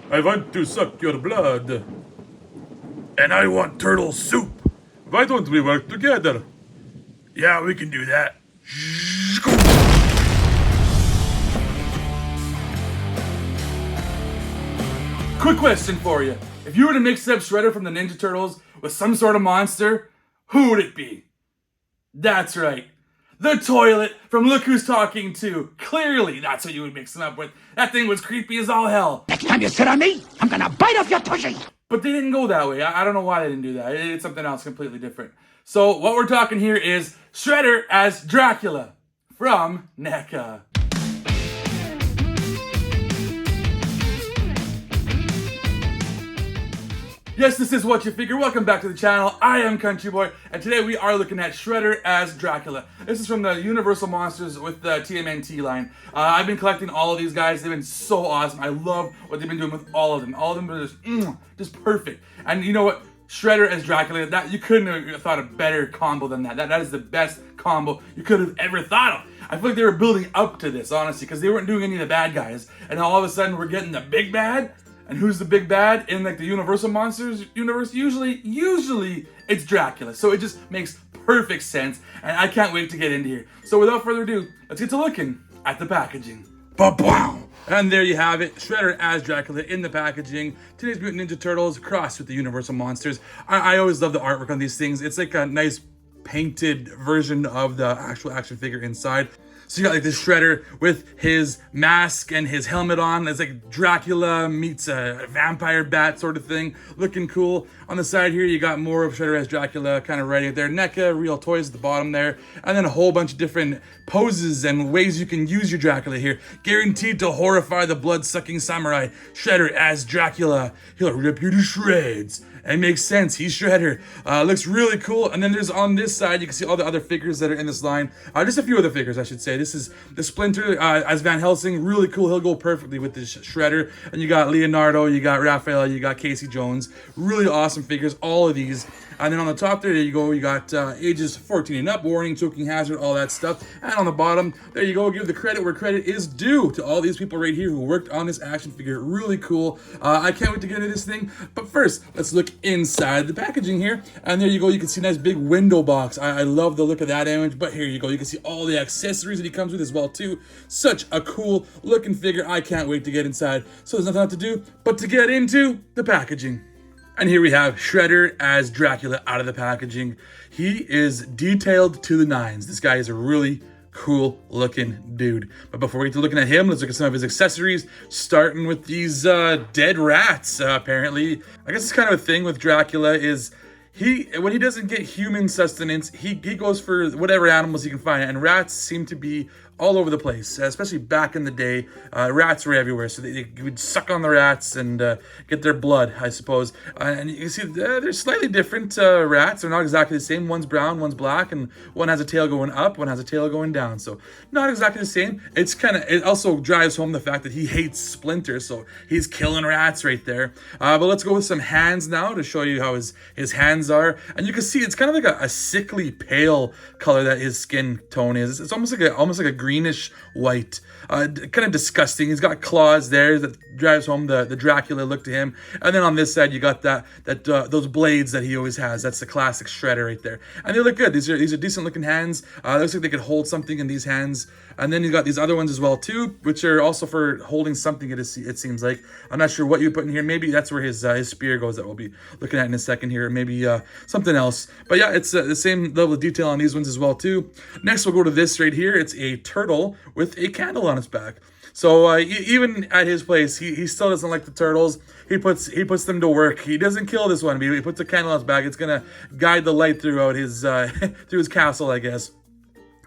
I want to suck your blood. And I want turtle soup. Why don't we work together? Yeah, we can do that. Quick question for you. If you were to mix up Shredder from the Ninja Turtles with some sort of monster, who would it be? That's right. The toilet from Look Who's Talking To. Clearly, that's what you would mix him up with. That thing was creepy as all hell. Next time you sit on me, I'm gonna bite off your tushy. But they didn't go that way. I don't know why they didn't do that. It's something else completely different. So what we're talking here is Shredder as Dracula from NECA. Yes, this is Whatcha Figure. Welcome back to the channel. I am Country Boy, and today we are looking at Shredder as Dracula. This is from the Universal Monsters with the TMNT line. I've been collecting all of these guys. They've been so awesome. I love what they've been doing with all of them. All of them are just perfect. And you know what? Shredder as Dracula, that you couldn't have thought a better combo than that. That is the best combo you could have ever thought of. I feel like they were building up to this, honestly, because they weren't doing any of the bad guys. And all of a sudden, we're getting the big bad. And who's the big bad in like the Universal Monsters universe? Usually it's Dracula. So it just makes perfect sense, and I can't wait to get into here. So without further ado, let's get to looking at the packaging. Ba-bow! And there you have it, Shredder as Dracula in the packaging. Teenage Mutant Ninja Turtles crossed with the Universal Monsters. I always love the artwork on these things. It's like a nice painted version of the actual action figure inside. So you got like this Shredder with his mask and his helmet on. It's like Dracula meets a vampire bat sort of thing. Looking cool. On the side here, you got more of Shredder as Dracula kind of writing it there. NECA, real toys at the bottom there. And then a whole bunch of different poses and ways you can use your Dracula here. Guaranteed to horrify the blood-sucking samurai. Shredder as Dracula. He'll rip you to shreds. It makes sense. He's Shredder. Looks really cool. And then there's on this side, you can see all the other figures that are in this line. Just a few other figures, I should say. This is the Splinter as Van Helsing. Really cool. He'll go perfectly with this Shredder. And you got Leonardo, you got Raphael, you got Casey Jones. Really awesome figures, all of these. And then on the top there you go, you got ages 14 and up, warning, choking hazard, all that stuff. And on the bottom, there you go, give the credit where credit is due to all these people right here who worked on this action figure. Really cool. I can't wait to get into this thing. But first, let's look inside the packaging here. And there you go, you can see a nice big window box. I love the look of that image, but here you go, you can see all the accessories that he comes with as well too. Such a cool looking figure. I can't wait to get inside. So there's nothing left to do but to get into the packaging. And here we have Shredder as Dracula out of the packaging. He is detailed to the nines. This guy is a really cool looking dude. But before we get to looking at him, let's look at some of his accessories, starting with these dead rats, apparently. I guess it's kind of a thing with Dracula is when he doesn't get human sustenance, he goes for whatever animals he can find. And rats seem to be all over the place, especially back in the day. Rats were everywhere, so they would suck on the rats and get their blood, I suppose. And you can see they're slightly different rats. They're not exactly the same. One's brown, one's black, and one has a tail going up, one has a tail going down. So not exactly the same. It also drives home the fact that he hates Splinter, so he's killing rats right there. But let's go with some hands now to show you how his hands are. And you can see it's kind of like a sickly pale color that his skin tone is. It's almost like a greenish white, kind of disgusting. He's got claws there that drives home the Dracula look to him. And then on this side, you got those blades that he always has. That's the classic Shredder right there. And they look good. These are decent looking hands. Looks like they could hold something in these hands. And then you got these other ones as well too, which are also for holding something. It seems like. I'm not sure what you put in here. Maybe that's where his spear goes that we'll be looking at in a second here. Maybe something else. But yeah, it's the same level of detail on these ones as well too. Next, we'll go to this right here. It's a turtle with a candle on its back. So even at his place, he still doesn't like the turtles. He puts them to work. He doesn't kill this one, but he puts a candle on his back. It's gonna guide the light throughout his through his castle, I guess.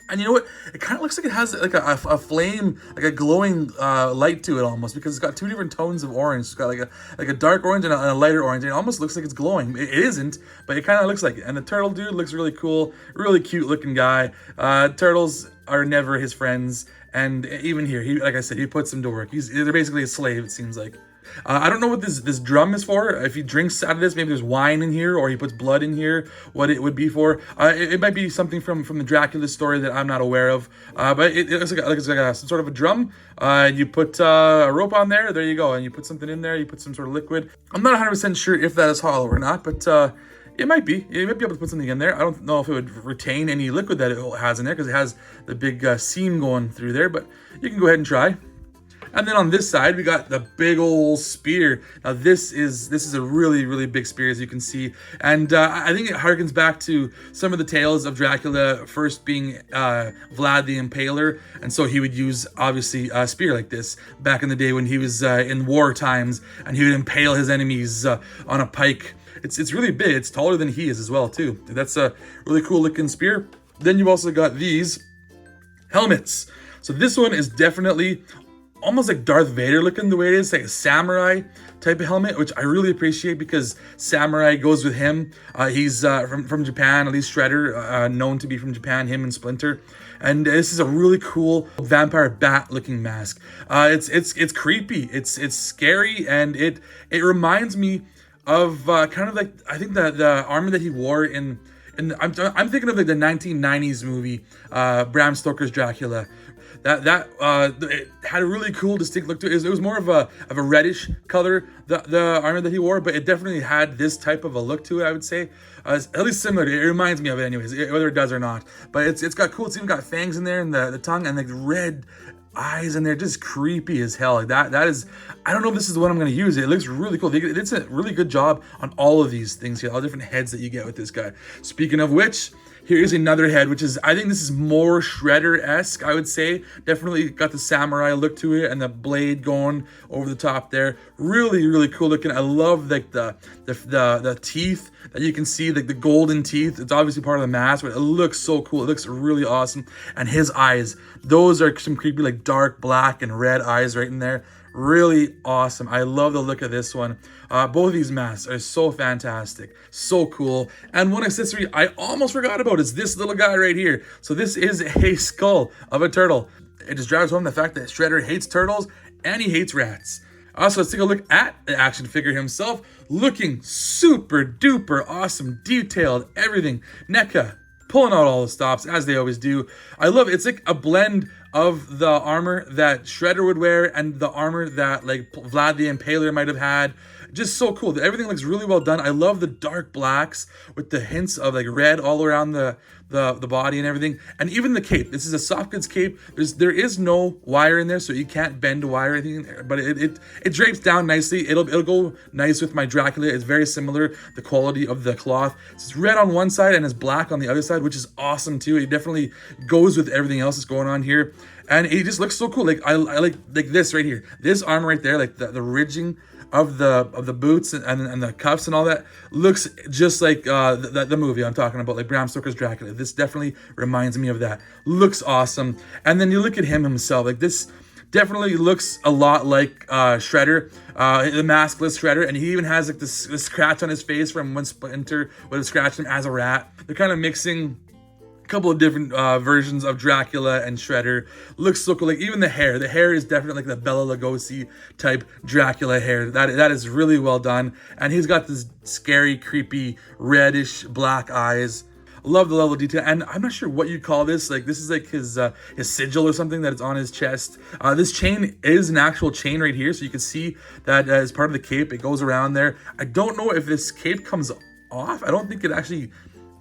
And you know what? It kind of looks like it has like a flame, like a glowing light to it almost, because it's got two different tones of orange. It's got like a dark orange and a lighter orange. And it almost looks like it's glowing. It isn't, but it kind of looks like it. And the turtle dude looks really cool, really cute looking guy. Turtles are never his friends, And even here, like I said, he puts them to work. They're basically a slave, it seems like. I don't know what this drum is for. If he drinks out of this, maybe there's wine in here, or he puts blood in here, what it would be for. It might be something from the Dracula story that I'm not aware of. But it looks like some sort of a drum. You put a rope on there you go. And you put something in there, you put some sort of liquid. I'm not 100% sure if that is hollow or not, but it might be. You might be able to put something in there. I don't know if it would retain any liquid that it has in there, because it has the big seam going through there, but you can go ahead and try. And then on this side, we got the big old spear. Now this is a really, really big spear, as you can see. And I think it harkens back to some of the tales of Dracula first being Vlad the Impaler. And so he would use, obviously, a spear like this back in the day when he was in war times, and he would impale his enemies on a pike. It's really big. It's taller than he is as well, too. That's a really cool looking spear. Then you've also got these helmets. So this one is definitely almost like Darth Vader looking, the way it is, like a samurai type of helmet, which I really appreciate, because samurai goes with him. He's from Japan, at least Shredder, known to be from Japan, him and Splinter. And this is a really cool vampire bat looking mask. It's creepy, it's scary, and it reminds me of kind of like, I think the armor that he wore in I'm thinking of like the 1990s movie, Bram Stoker's Dracula. It had a really cool, distinct look to it. It was more of a reddish color, the armor that he wore, but it definitely had this type of a look to it, I would say. At least similar to it. It reminds me of it anyways, whether it does or not. But it's got cool, it's even got fangs in there, and the tongue, and like red eyes in there, just creepy as hell. Like that is, I don't know if this is the one I'm going to use. It looks really cool. It's a really good job on all of these things here, all different heads that you get with this guy. Speaking of which, here's another head, which is, I think this is more Shredder-esque, I would say. Definitely got the samurai look to it, and the blade going over the top there. Really, really cool looking. I love like the teeth that you can see, like the golden teeth. It's obviously part of the mask, but it looks so cool. It looks really awesome. And his eyes, those are some creepy, like dark black and red eyes right in there. Really awesome. I love the look of this one. Both of these masks are so fantastic, so cool. And one accessory I almost forgot about is this little guy right here. So this is a skull of a turtle. It just drives home the fact that Shredder hates turtles and he hates rats. Also, let's take a look at the action figure himself, looking super duper awesome, detailed, everything. NECA pulling out all the stops, as they always do. I love it. It's like a blend of the armor that Shredder would wear and the armor that like Vlad the Impaler might have had. Just so cool. Everything looks really well done. I love the dark blacks with the hints of like red all around the body and everything. And even the cape. This is a soft goods cape. There is no wire in there, so you can't bend a wire or anything. But it drapes down nicely. It'll go nice with my Dracula. It's very similar, the quality of the cloth. It's red on one side and it's black on the other side, which is awesome too. It definitely goes with everything else that's going on here. And it just looks so cool. Like I like this right here. This arm right there, like the ridging of the boots and the cuffs and all that looks just like the movie I'm talking about, like Bram Stoker's Dracula. This definitely reminds me of that. Looks awesome. And then you look at him himself, like this definitely looks a lot like Shredder, the maskless Shredder, and he even has like this scratch on his face from when Splinter would have scratched him as a rat. They're kind of mixing couple of different versions of Dracula and Shredder. Looks so cool. Like even the hair is definitely like the Bela Lugosi type Dracula hair. That is really well done. And he's got this scary, creepy, reddish black eyes. Love the level of detail. And I'm not sure what you call this. Like this is like his sigil or something that is on his chest. This chain is an actual chain right here, so you can see that as part of the cape. It goes around there. I don't know if this cape comes off. I don't think it actually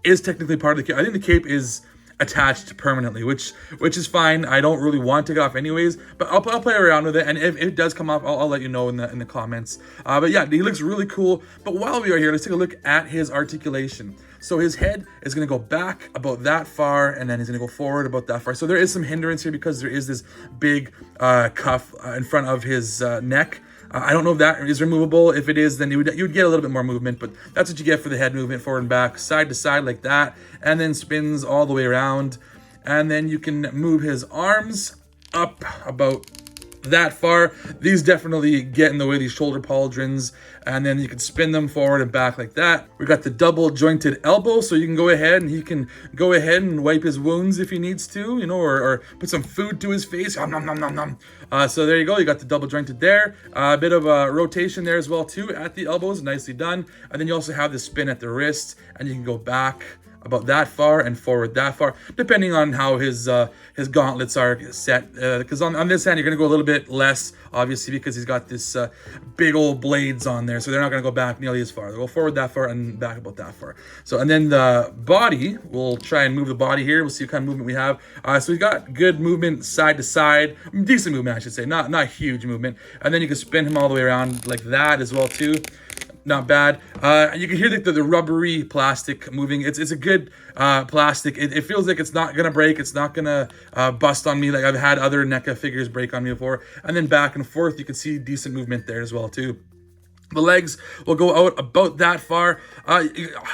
is technically part of the cape. I think the cape is attached permanently, which is fine. I don't really want to take it off anyways, but I'll play around with it, and if it does come off, I'll let you know in the comments. But yeah, he looks really cool. But while we are here, let's take a look at his articulation. So his head is going to go back about that far, and then he's going to go forward about that far. So there is some hindrance here because there is this big cuff in front of his neck. I don't know if that is removable. If it is, then you would get a little bit more movement, but that's what you get for the head movement, forward and back, side to side like that, and then spins all the way around. And then you can move his arms up about that far. These definitely get in the way, these shoulder pauldrons, and then you can spin them forward and back like that. We got the double jointed elbow, so you can go ahead and he can go ahead and wipe his wounds if he needs to, you know, or put some food to his face. Nom, nom, nom, nom, nom. So there you go, you got the double jointed there. A bit of a rotation there as well too at the elbows, nicely done. And then you also have the spin at the wrist, and you can go back about that far and forward that far, depending on how his gauntlets are set. Because on this hand, you're going to go a little bit less, obviously, because he's got this big old blades on there. So they're not going to go back nearly as far. They'll go forward that far and back about that far. So, and then the body, we'll try and move the body here. We'll see what kind of movement we have. So we've got good movement side to side, decent movement, I should say, not huge movement. And then you can spin him all the way around like that as well too. Not bad. You can hear the rubbery plastic moving. It's a good plastic. It feels like it's not gonna break. It's not gonna bust on me like I've had other NECA figures break on me before. And then back and forth, you can see decent movement there as well too. The legs will go out about that far. I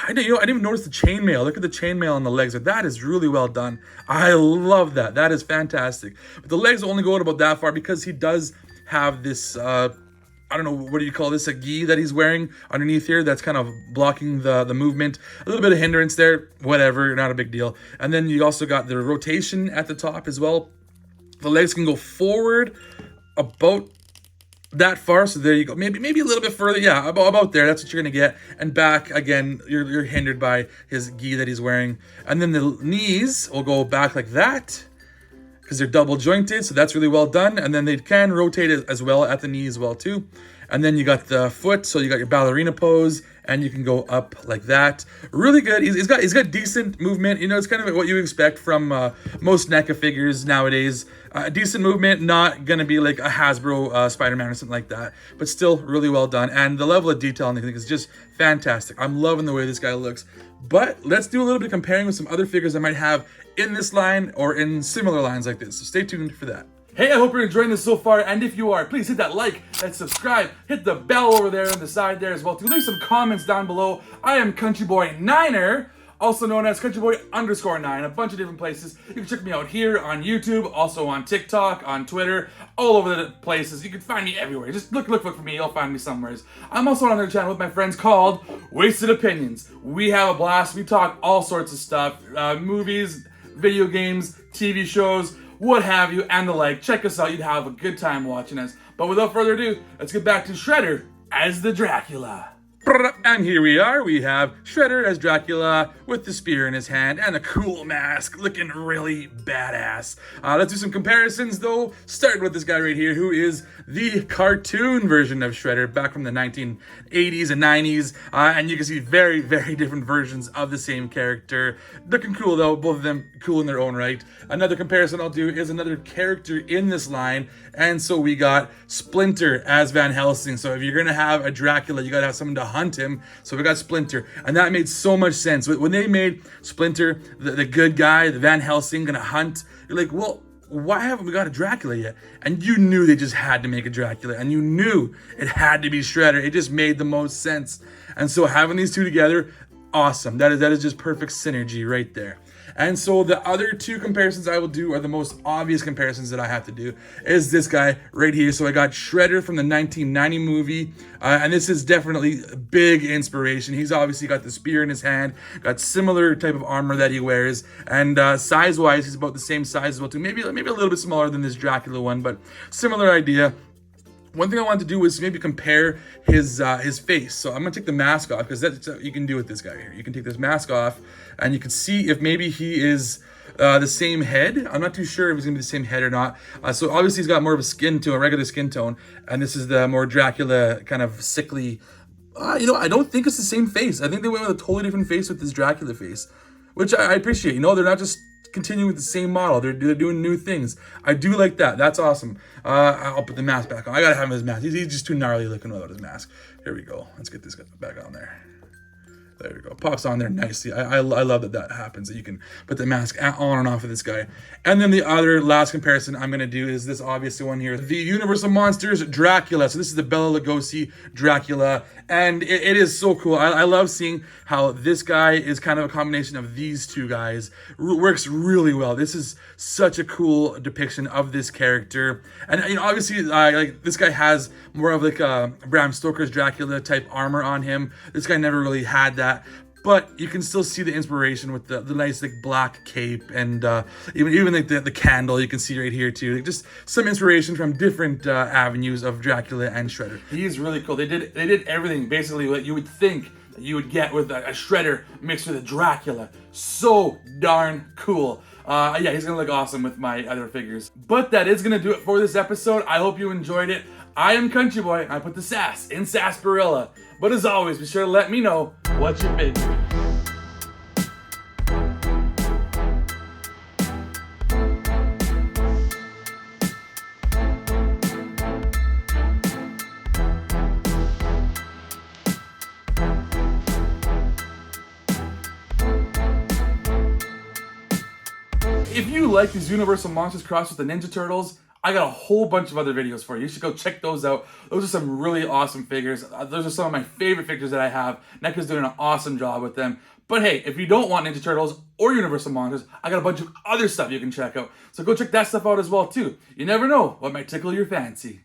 didn't even notice the chainmail. Look at the chainmail on the legs. That is really well done. I love that. That is fantastic. But the legs will only go out about that far because he does have this I don't know, what do you call this, a gi that he's wearing underneath here that's kind of blocking the movement. A little bit of hindrance there, whatever, not a big deal. And then you also got the rotation at the top as well. The legs can go forward about that far, so there you go. Maybe a little bit further, yeah, about there. That's what you're gonna get. And back again, you're hindered by his gi that he's wearing. And then the knees will go back like that, because they're double jointed, so that's really well done. And then they can rotate it as well at the knee as well too. And then you got the foot, so you got your ballerina pose, and you can go up like that. Really good. He's got decent movement. You know, it's kind of what you expect from most NECA figures nowadays. Decent movement, not gonna be like a Hasbro Spider-Man or something like that, but still really well done. And the level of detail on the thing is just fantastic. I'm loving the way this guy looks. But let's do a little bit of comparing with some other figures I might have in this line or in similar lines like this. So stay tuned for that. Hey, I hope you're enjoying this so far, and if you are, please hit that like, that subscribe, hit the bell over there on the side there as well too. Leave some comments down below. I am CountryBoyNiner, also known as CountryBoy_9, a bunch of different places. You can check me out here on YouTube, also on TikTok, on Twitter, all over the places. You can find me everywhere. Just look for me, you'll find me somewhere. I'm also on another channel with my friends called Wasted Opinions. We have a blast. We talk all sorts of stuff, movies, video games, TV shows, what have you, and the like. Check us out. You'd have a good time watching us. But without further ado, let's get back to Shredder as the Dracula. And here we are. We have Shredder as Dracula with the spear in his hand and a cool mask, looking really badass. Let's do some comparisons though, starting with this guy right here, who is the cartoon version of Shredder back from the 1980s and 90s. And you can see very, very different versions of the same character. Looking cool though, both of them cool in their own right. Another comparison I'll do is another character in this line. And so we got Splinter as Van Helsing. So if you're gonna have a Dracula, you gotta have someone to hunt him. So we got Splinter, and that made so much sense. When they made Splinter the good guy, the Van Helsing gonna hunt, you're like, well, why haven't we got a Dracula yet? And you knew they just had to make a Dracula, and you knew it had to be Shredder. It just made the most sense. And so having these two together, awesome. That is just perfect synergy right there. And so the other two comparisons I will do are the most obvious comparisons that I have to do is this guy right here. So I got Shredder from the 1990 movie, and this is definitely a big inspiration. He's obviously got the spear in his hand, got similar type of armor that he wears, and size-wise, he's about the same size as well too. Maybe a little bit smaller than this Dracula one, but similar idea. One thing I wanted to do was maybe compare his face. So I'm gonna take the mask off, because that's what you can do with this guy here. You can take this mask off and you can see if maybe he is the same head. I'm not too sure if he's gonna be the same head or not. So obviously he's got more of a skin tone, a regular skin tone, and this is the more Dracula kind of sickly. You know, I don't think it's the same face. I think they went with a totally different face with this Dracula face, which I appreciate. You know, they're not just continuing with the same model. They're doing new things. I do like that. That's awesome. I'll put the mask back on. I gotta have his mask. He's just too gnarly looking without his mask. Here we go. Let's get this guy back on there. There we go. Pops on there nicely. I love that that happens, that you can put the mask on and off of this guy. And then the other last comparison I'm going to do is this obvious one here. The Universal Monsters Dracula. So this is the Bela Lugosi Dracula. And it is so cool. I love seeing how this guy is kind of a combination of these two guys. Works really well. This is such a cool depiction of this character. And you know, obviously, like this guy has more of like a Bram Stoker's Dracula type armor on him. This guy never really had that. But you can still see the inspiration with the nice like black cape and even like the candle you can see right here too. Like just some inspiration from different avenues of Dracula and Shredder. He's really cool. They did everything basically what you would think that you would get with a Shredder mixed with a Dracula. So darn cool. Yeah, he's gonna look awesome with my other figures. But that is gonna do it for this episode. I hope you enjoyed it. I am Country Boy, and I put the sass in Sarsaparilla. But as always, be sure to let me know what you figure. If you like these Universal Monsters crossed with the Ninja Turtles, I got a whole bunch of other videos for you. You should go check those out. Those are some really awesome figures. Those are some of my favorite figures that I have. NECA's doing an awesome job with them. But hey, if you don't want Ninja Turtles or Universal Monsters, I got a bunch of other stuff you can check out. So go check that stuff out as well too. You never know what might tickle your fancy.